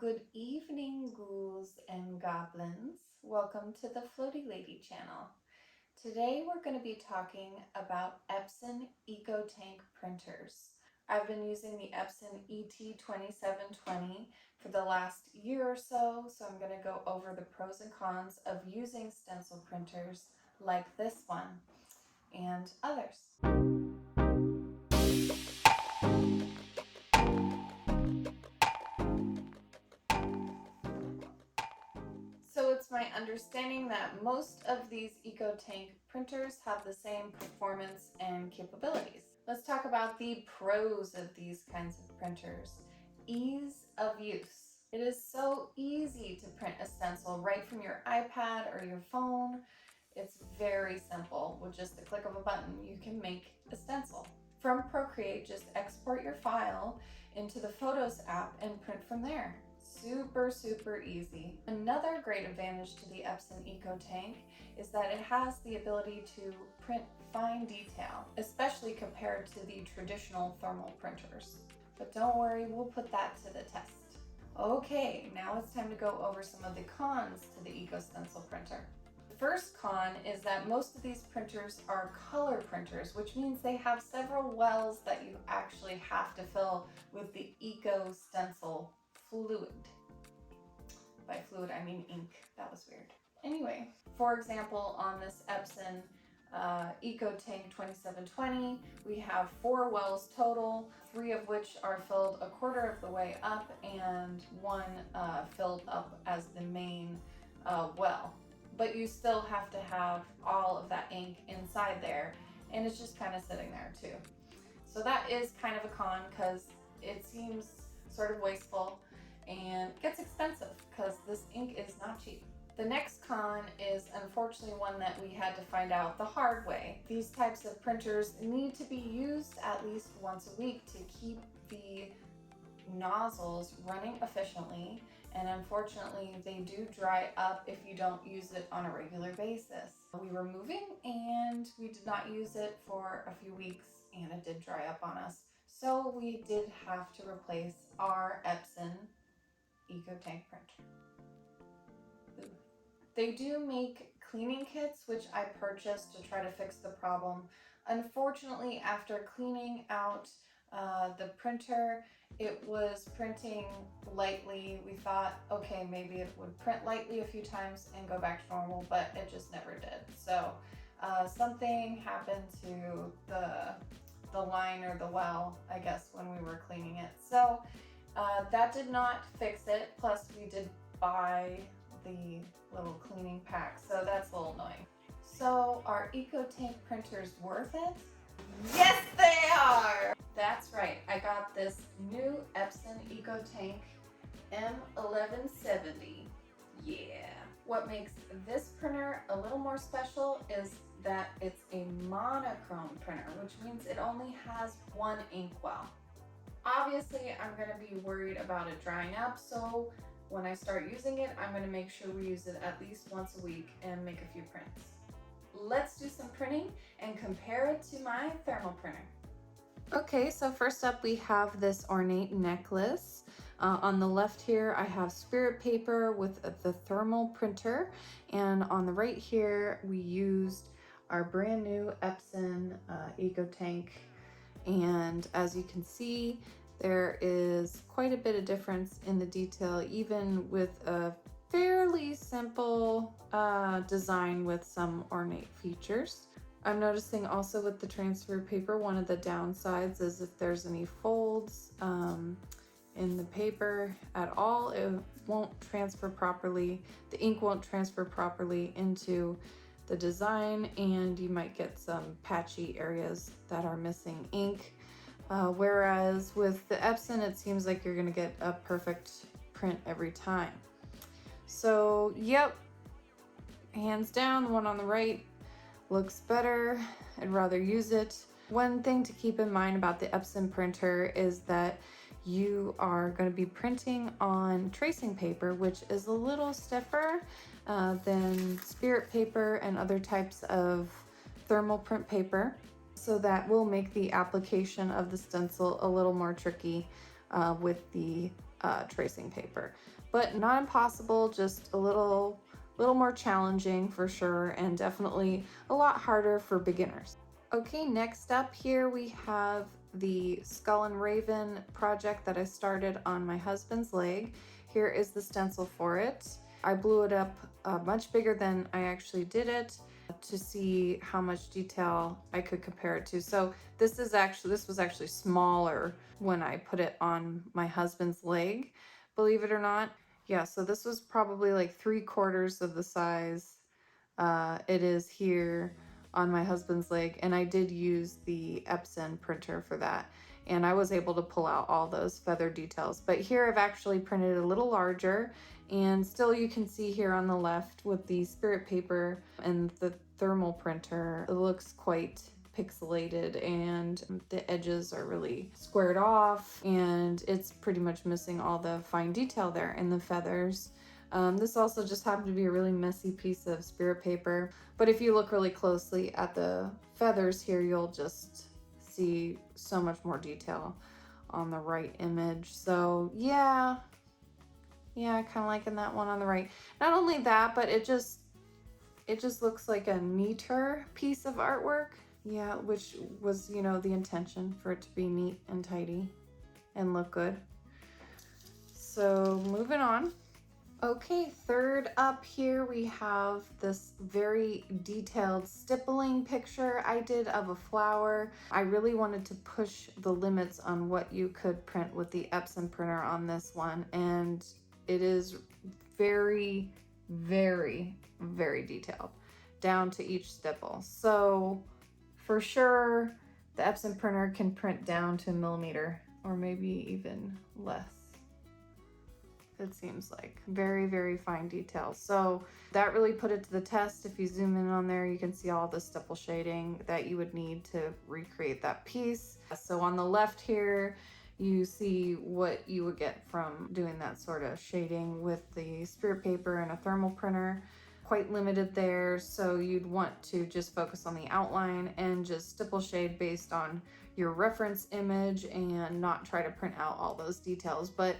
Good evening, ghouls and goblins. Welcome to the Floaty Lady channel. Today we're going to be talking about Epson Eco-Tank printers. I've been using the Epson ET2720 for the last year or so I'm going to go over the pros and cons of using stencil printers like this one and others. So it's my understanding that most of these Eco-Tank printers have the same performance and capabilities. Let's talk about the pros of these kinds of printers. Ease of use. It is so easy to print a stencil right from your iPad or your phone. It's very simple. With just the click of a button, you can make a stencil. From Procreate, just export your file into the Photos app and print from there. Super easy. Another great advantage to the Epson Eco-Tank is that it has the ability to print fine detail, especially compared to the traditional thermal printers. But don't worry, we'll put that to the test. Okay, now it's time to go over some of the cons to the Eco Stencil printer. The first con is that most of these printers are color printers, which means they have several wells that you actually have to fill with the Eco Stencil fluid. By fluid, I mean ink. That was weird. Anyway, for example, on this Epson Eco-Tank 2720, we have 4 wells total, 3 of which are filled a quarter of the way up and 1 filled up as the main well. But you still have to have all of that ink inside there, and it's just kind of sitting there too. So that is kind of a con because it seems sort of wasteful and gets expensive because this ink is not cheap. The next con is unfortunately one that we had to find out the hard way. These types of printers need to be used at least once a week to keep the nozzles running efficiently, and unfortunately they do dry up if you don't use it on a regular basis. We were moving and we did not use it for a few weeks and it did dry up on us. So we did have to replace our Epson Eco-Tank printer. Ooh. They do make cleaning kits, which I purchased to try to fix the problem. Unfortunately, after cleaning out the printer, it was printing lightly. We thought, okay, maybe it would print lightly a few times and go back to normal, but it just never did. So something happened to the line or the well, I guess, when we were cleaning it. So that did not fix it. Plus we did buy the little cleaning pack, so that's a little annoying. So are Eco-Tank printers worth it? Yes, they are! That's right, I got this new Epson Eco-Tank M1170. Yeah. What makes this printer a little more special is that it's a monochrome printer, which means it only has 1 ink well. Obviously, I'm going to be worried about it drying up, so when I start using it, I'm going to make sure we use it at least once a week and make a few prints. Let's do some printing and compare it to my thermal printer. Okay, so first up we have this ornate necklace. On the left here I have spirit paper with the thermal printer, and on the right here we used our brand new Epson Eco-Tank. And as you can see, there is quite a bit of difference in the detail, even with a fairly simple design with some ornate features. I'm noticing also with the transfer paper, one of the downsides is if there's any folds in the paper at all, it won't transfer properly. The ink won't transfer properly into the design, and you might get some patchy areas that are missing ink. Whereas with the Epson, it seems like you're gonna get a perfect print every time. So, yep, hands down, the one on the right looks better. I'd rather use it. One thing to keep in mind about the Epson printer is that you are going to be printing on tracing paper, which is a little stiffer than spirit paper and other types of thermal print paper. So that will make the application of the stencil a little more tricky with the tracing paper, but not impossible, just a little more challenging for sure, and definitely a lot harder for beginners. Okay, next up here we have the Skull and Raven project that I started on my husband's leg. Here is the stencil for it. I blew it up much bigger than I actually did it to see how much detail I could compare it to. So this was actually smaller when I put it on my husband's leg, believe it or not. Yeah, so this was probably like 3/4 of the size it is here on my husband's leg, and I did use the Epson printer for that, and I was able to pull out all those feather details. But here I've actually printed a little larger, and still you can see here on the left with the spirit paper and the thermal printer, it looks quite pixelated, and the edges are really squared off, and it's pretty much missing all the fine detail there in the feathers. This also just happened to be a really messy piece of spirit paper, but if you look really closely at the feathers here, you'll just see so much more detail on the right image. So yeah, kind of liking that one on the right. Not only that, but it just looks like a neater piece of artwork. Yeah, which was, you know, the intention, for it to be neat and tidy and look good. So moving on. Okay, third up here we have this very detailed stippling picture I did of a flower. I really wanted to push the limits on what you could print with the Epson printer on this one, and it is very, very, very detailed down to each stipple. So for sure, the Epson printer can print down to a millimeter or maybe even less. It seems like very, very fine detail. So that really put it to the test. If you zoom in on there, you can see all the stipple shading that you would need to recreate that piece. So on the left here, you see what you would get from doing that sort of shading with the spirit paper and a thermal printer. Quite limited there, so you'd want to just focus on the outline and just stipple shade based on your reference image and not try to print out all those details. But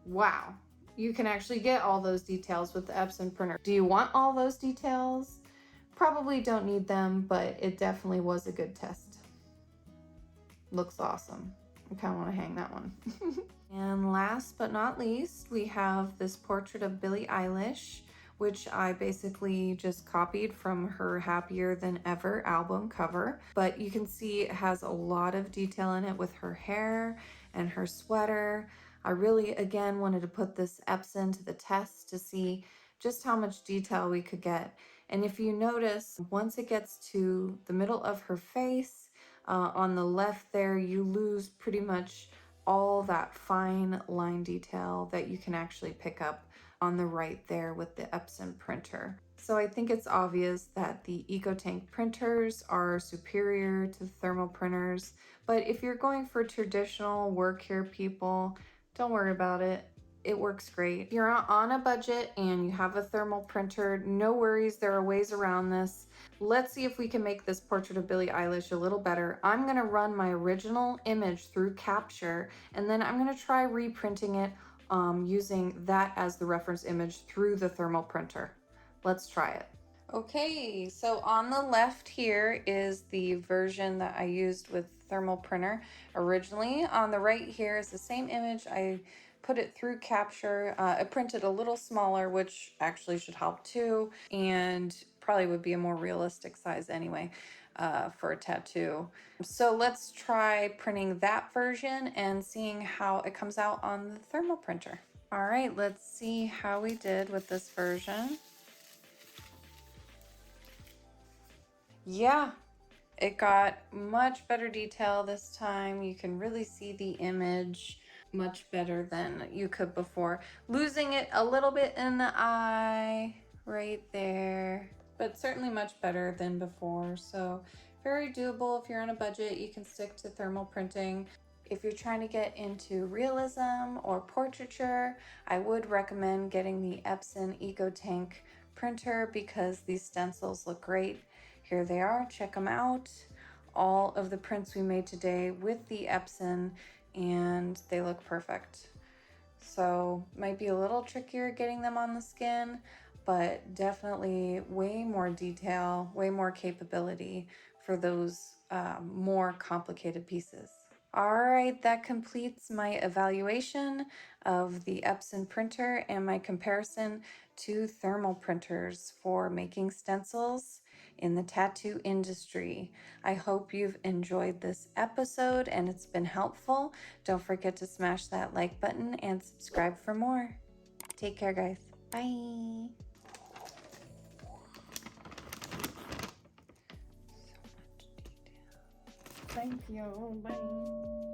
wow, you can actually get all those details with the Epson printer. Do you want all those details? Probably don't need them, but it definitely was a good test. Looks awesome. I kind of want to hang that one. And last but not least, we have this portrait of Billie Eilish, which I basically just copied from her Happier Than Ever album cover. But you can see it has a lot of detail in it with her hair and her sweater. I really, again, wanted to put this Epson to the test to see just how much detail we could get. And if you notice, once it gets to the middle of her face, on the left there, you lose pretty much all that fine line detail that you can actually pick up on the right there with the Epson printer. So I think it's obvious that the Eco-Tank printers are superior to thermal printers, but if you're going for traditional work here, people, don't worry about it. It works great. If you're on a budget and you have a thermal printer, no worries, there are ways around this. Let's see if we can make this portrait of Billie Eilish a little better. I'm gonna run my original image through Capture, and then I'm gonna try reprinting it using that as the reference image through the thermal printer. Let's try it. Okay, so on the left here is the version that I used with thermal printer originally. On the right here is the same image. I put it through Capture. I printed a little smaller, which actually should help too, and probably would be a more realistic size anyway for a tattoo. So let's try printing that version and seeing how it comes out on the thermal printer. All right, let's see how we did with this version. Yeah, it got much better detail this time. You can really see the image much better than you could before. Losing it a little bit in the eye right there, but certainly much better than before. So very doable if you're on a budget. You can stick to thermal printing. If you're trying to get into realism or portraiture, I would recommend getting the Epson Eco-Tank printer because these stencils look great. Here they are, check them out. All of the prints we made today with the Epson, and they look perfect. So might be a little trickier getting them on the skin, but definitely way more detail, way more capability for those more complicated pieces. All right, that completes my evaluation of the Epson printer and my comparison to thermal printers for making stencils in the tattoo industry. I hope you've enjoyed this episode and it's been helpful. Don't forget to smash that like button and subscribe for more. Take care, guys. Bye. So much detail. Thank you. Bye.